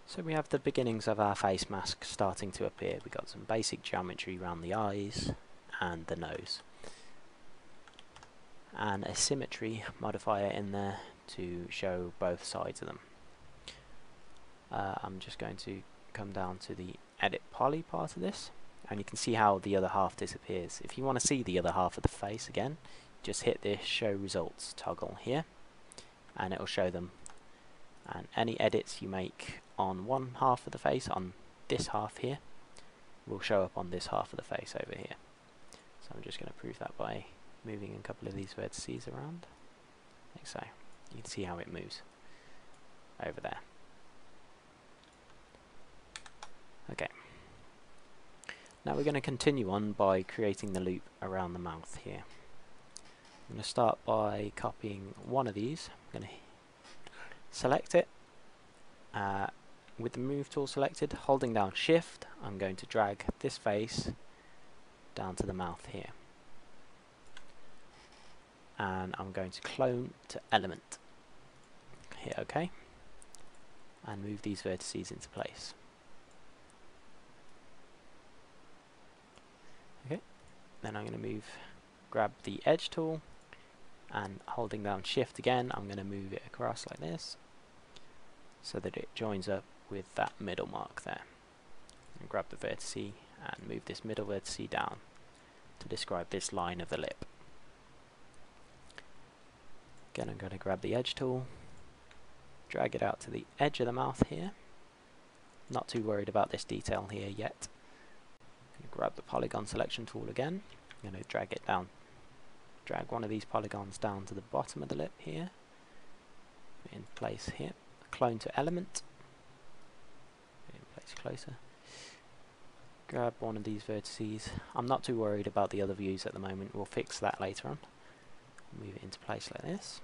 So we have the beginnings of our face mask starting to appear. We've got some basic geometry around the eyes and the nose, and a symmetry modifier in there to show both sides of them. I'm just going to come down to the edit poly part of this, and you can see how the other half disappears. If you want to see the other half of the face again, just hit this show results toggle here and it will show them, and any edits you make on one half of the face, on this half here, will show up on this half of the face over here. So I'm just going to prove that by moving a couple of these vertices around, like so. You can see how it moves over there. Okay. Now we're going to continue on by creating the loop around the mouth here. I'm going to start by copying one of these. I'm going to select it. With the move tool selected, holding down shift, I'm going to drag this face down to the mouth here. And I'm going to clone to element. Hit OK. And move these vertices into place. Okay. Then I'm going to grab the edge tool, and holding down shift again, I'm going to move it across like this, so that it joins up with that middle mark there. And grab the vertex and move this middle vertex down to describe this line of the lip. Again, I'm going to grab the edge tool, drag it out to the edge of the mouth here. Not too worried about this detail here yet. Grab the polygon selection tool again. I'm going to drag it down. Drag one of these polygons down to the bottom of the lip here. In place here. Clone to element. In place closer. Grab one of these vertices. I'm not too worried about the other views at the moment. We'll fix that later on. Move it into place like this.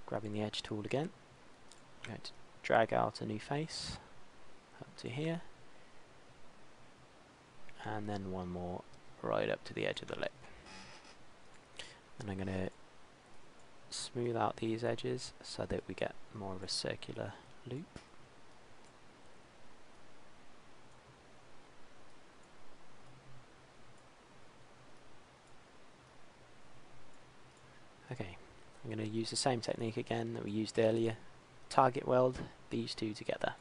Grabbing the edge tool again. I'm going to drag out a new face up to here, and then one more right up to the edge of the lip. And I'm going to smooth out these edges so that we get more of a circular loop. Okay, I'm going to use the same technique again that we used earlier. Target weld these two together.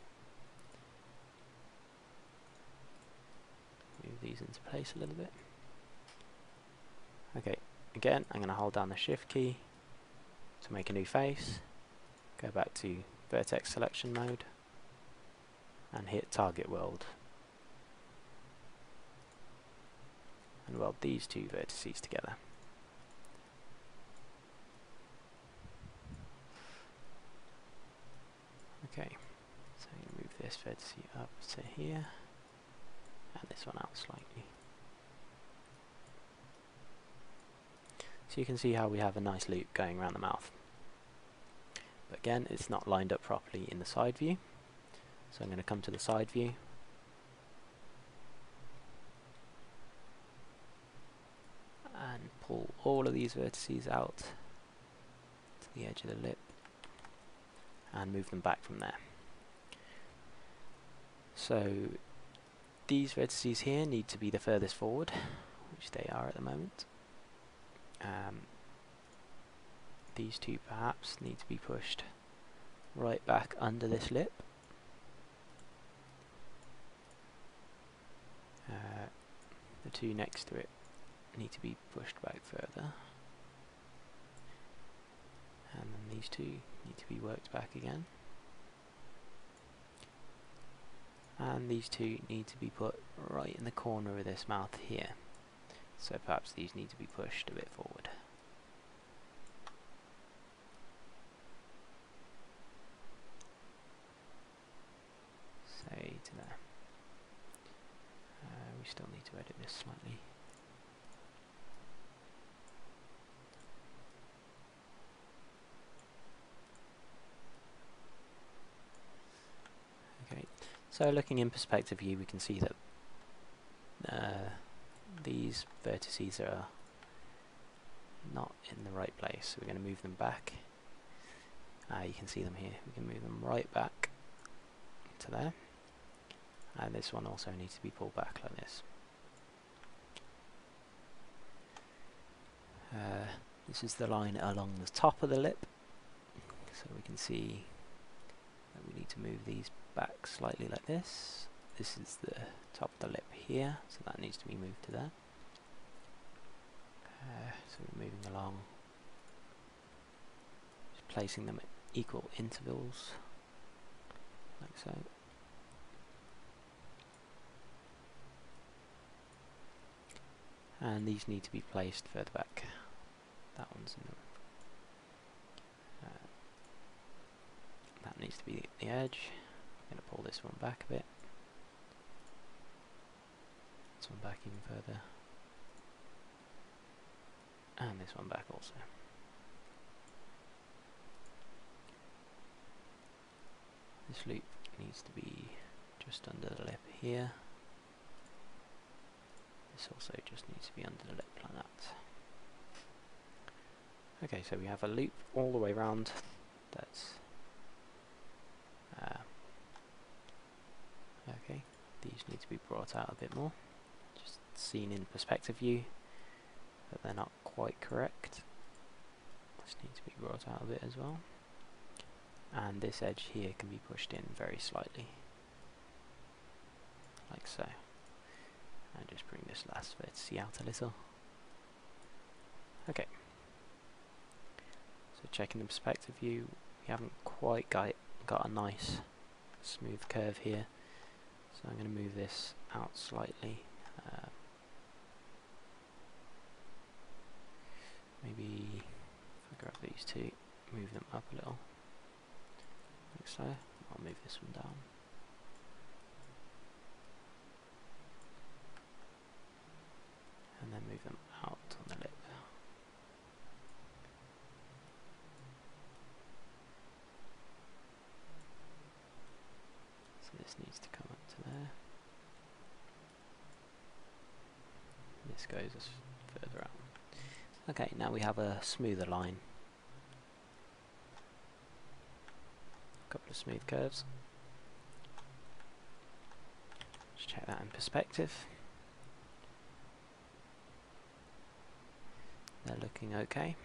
Move these into place a little bit. Okay, again I'm going to hold down the shift key to make a new face. Go back to vertex selection mode and hit target weld. And weld these two vertices together. Okay, so I'm going to move this vertex up to here, and this one out slightly. So you can see how we have a nice loop going around the mouth. But again, it's not lined up properly in the side view. So I'm going to come to the side view. And pull all of these vertices out to the edge of the lip. And move them back from there. So these vertices here need to be the furthest forward, which they are at the moment. These two perhaps need to be pushed right back under this lip. The two next to it need to be pushed back further. And then these two need to be worked back again. And these two need to be put right in the corner of this mouth here. So perhaps these need to be pushed a bit forward. Say to there. We still need to edit this slightly. Okay, so looking in perspective view, we can see that these vertices are not in the right place, so we're going to move them back You can see them here. We can move them right back to there. And this one also needs to be pulled back like this. This is the line along the top of the lip, so we can see that we need to move these back slightly like this. This is the top of the lip here, so that needs to be moved to there. So we're moving along, just placing them at equal intervals, like so. And these need to be placed further back. That one's in the that needs to be the edge. I'm going to pull this one back a bit. This one back even further. And this one back also. This loop needs to be just under the lip here. This also just needs to be under the lip like that. Okay, so we have a loop all the way around. That's okay. These need to be brought out a bit more, just seen in perspective view, but they're not quite correct. This needs to be brought out a bit as well, and this edge here can be pushed in very slightly, like so. And just bring this last vertex out a little. Okay. So checking the perspective view, we haven't quite got a nice smooth curve here. So I'm going to move this out slightly. Maybe if I grab these two, move them up a little, like so. I'll move this one down. And then move them out on the lip. So this needs to come up to there. This goes further out. Okay, now we have a smoother line. A couple of smooth curves. Just check that in perspective. They're looking okay.